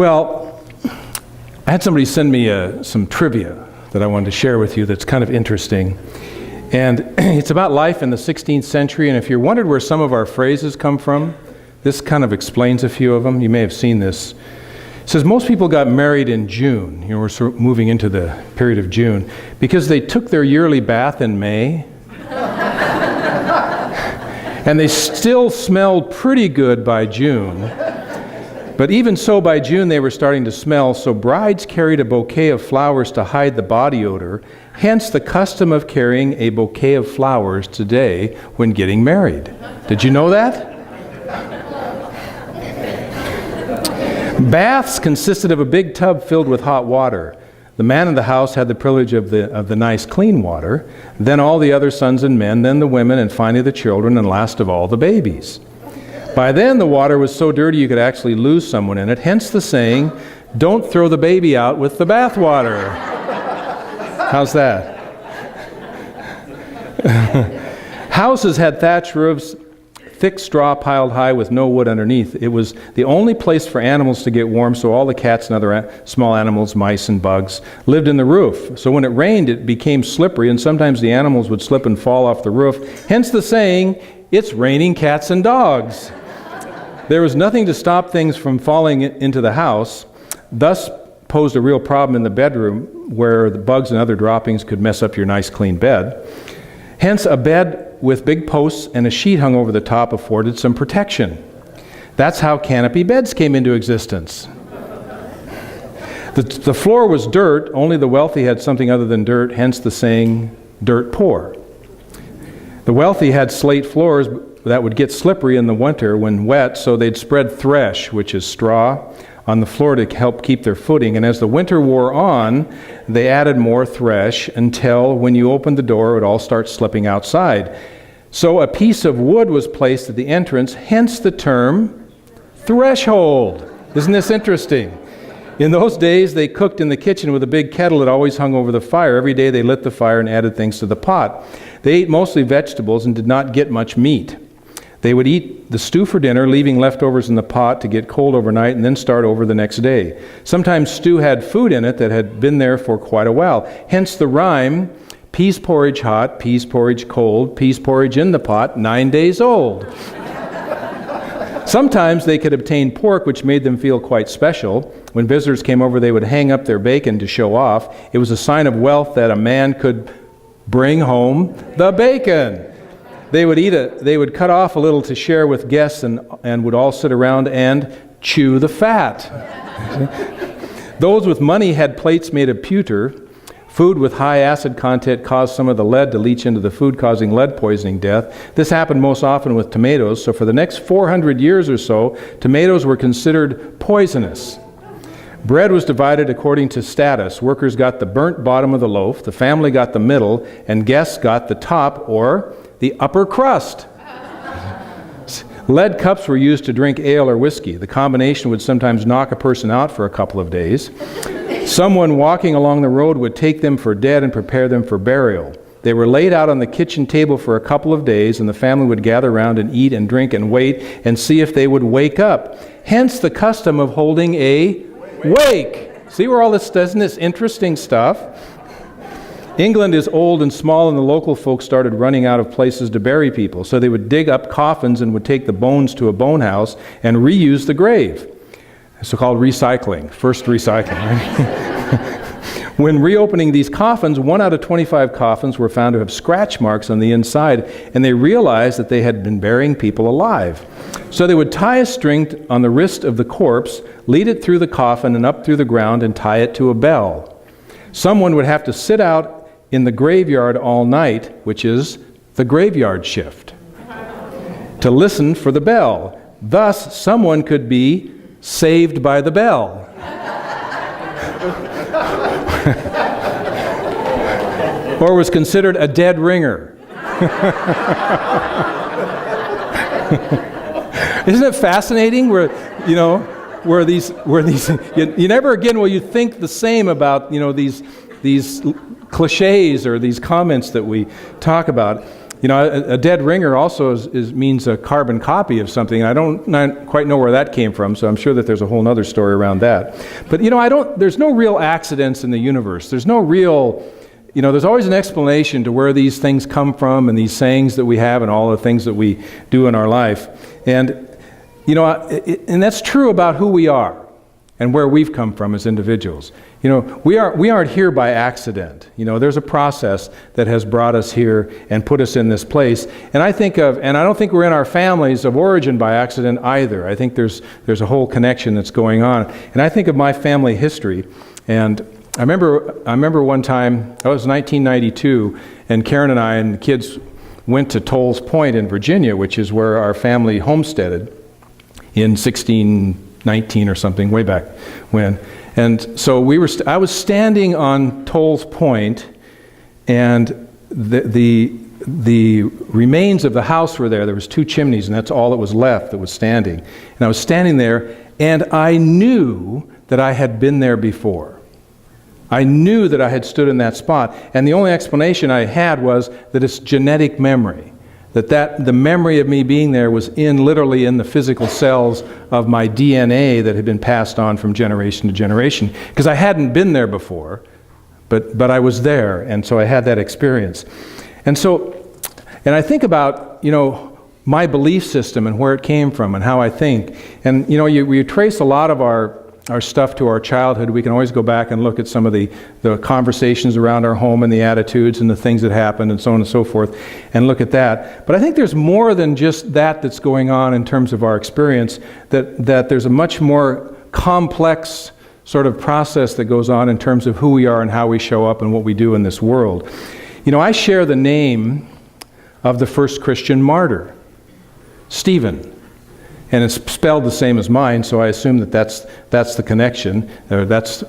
Well, I had somebody send me some trivia that I wanted to share with you that's kind of interesting. And it's about life in the 16th century, and if you're wondered where some of our phrases come from, this kind of explains a few of them. You may have seen this. It says most people got married in June. We're sort of moving into the period of June, because they took their yearly bath in May. And they still smelled pretty good by June. But even so, by June they were starting to smell, so brides carried a bouquet of flowers to hide the body odor, hence the custom of carrying a bouquet of flowers today when getting married. Did you know that? Baths consisted of a big tub filled with hot water. The man in the house had the privilege of the nice clean water, then all the other sons and men, then the women, and finally the children, and last of all the babies. By then the water was so dirty you could actually lose someone in it, hence the saying, don't throw the baby out with the bath water. How's that? Houses had thatch roofs, thick straw piled high with no wood underneath. It was the only place for animals to get warm, so all the cats and other small animals, mice and bugs, lived in the roof. So when it rained, it became slippery, and sometimes the animals would slip and fall off the roof. Hence the saying, it's raining cats and dogs. There was nothing to stop things from falling into the house, thus posed a real problem in the bedroom where the bugs and other droppings could mess up your nice clean bed. Hence, a bed with big posts and a sheet hung over the top afforded some protection. That's how canopy beds came into existence. The floor was dirt, only the wealthy had something other than dirt, hence the saying, dirt poor. The wealthy had slate floors that would get slippery in the winter when wet, so they'd spread thresh, which is straw, on the floor to help keep their footing. And as the winter wore on, they added more thresh until when you opened the door, it would all start slipping outside. So a piece of wood was placed at the entrance, hence the term threshold. Isn't this interesting? In those days, they cooked in the kitchen with a big kettle that always hung over the fire. Every day they lit the fire and added things to the pot. They ate mostly vegetables and did not get much meat. They would eat the stew for dinner, leaving leftovers in the pot to get cold overnight and then start over the next day. Sometimes stew had food in it that had been there for quite a while. Hence the rhyme, peas porridge hot, peas porridge cold, peas porridge in the pot, 9 days old. Sometimes they could obtain pork, which made them feel quite special. When visitors came over, they would hang up their bacon to show off. It was a sign of wealth that a man could bring home the bacon. They would cut off a little to share with guests and would all sit around and chew the fat. Those with money had plates made of pewter. Food with high acid content caused some of the lead to leach into the food, causing lead poisoning death. This happened most often with tomatoes, so for the next 400 years or so, tomatoes were considered poisonous. Bread was divided according to status. Workers got the burnt bottom of the loaf, the family got the middle, and guests got the top or the upper crust. Lead cups were used to drink ale or whiskey. The combination would sometimes knock a person out for a couple of days. Someone walking along the road would take them for dead and prepare them for burial. They were laid out on the kitchen table for a couple of days, and the family would gather around and eat and drink and wait and see if they would wake up. Hence the custom of holding a wake. See where all this, isn't this interesting stuff? England is old and small, and the local folks started running out of places to bury people. So they would dig up coffins and would take the bones to a bone house and reuse the grave. So-called recycling, first recycling. Right? When reopening these coffins, 1 out of 25 coffins were found to have scratch marks on the inside, and they realized that they had been burying people alive. So they would tie a string on the wrist of the corpse, lead it through the coffin and up through the ground, and tie it to a bell. Someone would have to sit out in the graveyard all night, which is the graveyard shift, to listen for the bell. Thus, someone could be saved by the bell. Or was considered a dead ringer. Isn't it fascinating where these you never again will you think the same about these cliches or these comments that we talk about. a dead ringer also means a carbon copy of something. I don't not quite know where that came from, so I'm sure that there's a whole other story around that. But there's no real accidents in the universe. There's no real, there's always an explanation to where these things come from and these sayings that we have and all the things that we do in our life. And, and that's true about who we are and where we've come from as individuals. We aren't here by accident. There's a process that has brought us here and put us in this place. And I don't think we're in our families of origin by accident either. I think there's a whole connection that's going on. And I think of my family history, and I remember one time, it was 1992, and Karen and I and the kids went to Tolles Point in Virginia, which is where our family homesteaded in 1619 or something, way back when. And so I was standing on Tolles Point, and the remains of the house were there. There was 2 chimneys, and that's all that was left that was standing. And I was standing there, and I knew that I had been there before. I knew that I had stood in that spot, and the only explanation I had was that it's genetic memory. That the memory of me being there was literally in the physical cells of my DNA that had been passed on from generation to generation. Because I hadn't been there before, but I was there, and so I had that experience. And I think about, my belief system and where it came from and how I think. And, we trace a lot of our stuff to our childhood. We can always go back and look at some of the conversations around our home and the attitudes and the things that happened and so on and so forth and look at that. But I think there's more than just that's going on in terms of our experience, that there's a much more complex sort of process that goes on in terms of who we are and how we show up and what we do in this world. I share the name of the first Christian martyr, Stephen. And it's spelled the same as mine, so I assume that's the connection. Or that's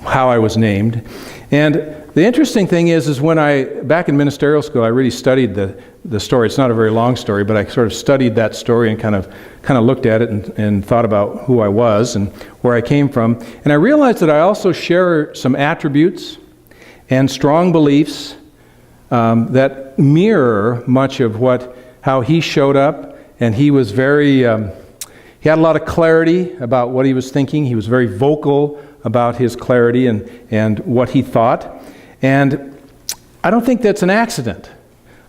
how I was named. And the interesting thing is when back in ministerial school, I really studied the story. It's not a very long story, but I sort of studied that story and kind of looked at it and thought about who I was and where I came from. And I realized that I also share some attributes and strong beliefs that mirror much of how he showed up. And he was he had a lot of clarity about what he was thinking. He was very vocal about his clarity and what he thought. And I don't think that's an accident.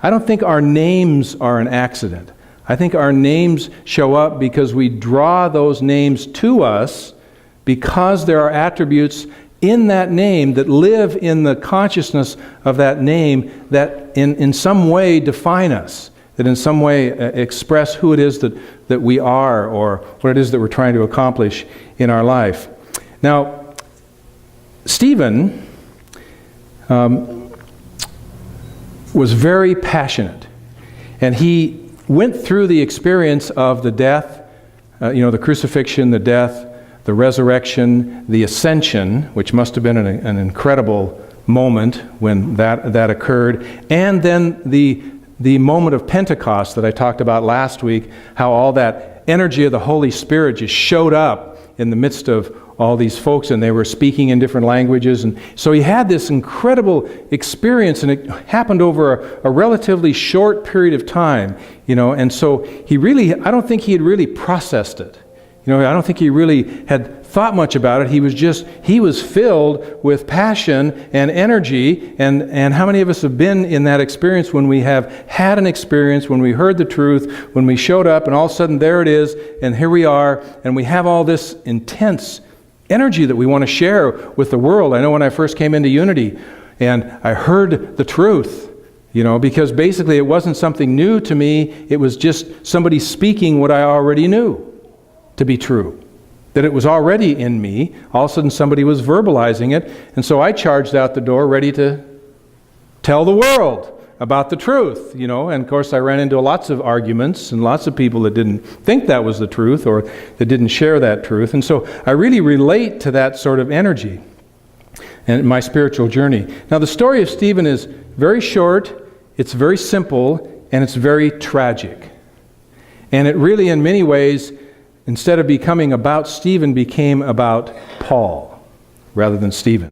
I don't think our names are an accident. I think our names show up because we draw those names to us because there are attributes in that name that live in the consciousness of that name that in some way define us. That in some way express who it is that we are or what it is that we're trying to accomplish in our life. Now, Stephen was very passionate, and he went through the experience of the death, the crucifixion, the death, the resurrection, the ascension, which must have been an incredible moment when that occurred, and then the moment of Pentecost that I talked about last week, how all that energy of the Holy Spirit just showed up in the midst of all these folks, and they were speaking in different languages. And so he had this incredible experience, and it happened over a relatively short period of time, and so I don't think he had really processed it. I don't think he really had thought much about it. He was filled with passion and energy, and how many of us have been in that experience when we have had an experience, when we heard the truth, when we showed up, and all of a sudden there it is, and here we are, and we have all this intense energy that we want to share with the world. I know when I first came into Unity, and I heard the truth, because basically it wasn't something new to me, it was just somebody speaking what I already knew to be true. That it was already in me. All of a sudden somebody was verbalizing it, and so I charged out the door ready to tell the world about the truth, and of course I ran into lots of arguments and lots of people that didn't think that was the truth or that didn't share that truth. And so I really relate to that sort of energy and my spiritual journey. Now the story of Stephen is very short, it's very simple, and it's very tragic. And it really in many ways, instead of becoming about Stephen, became about Paul rather than Stephen.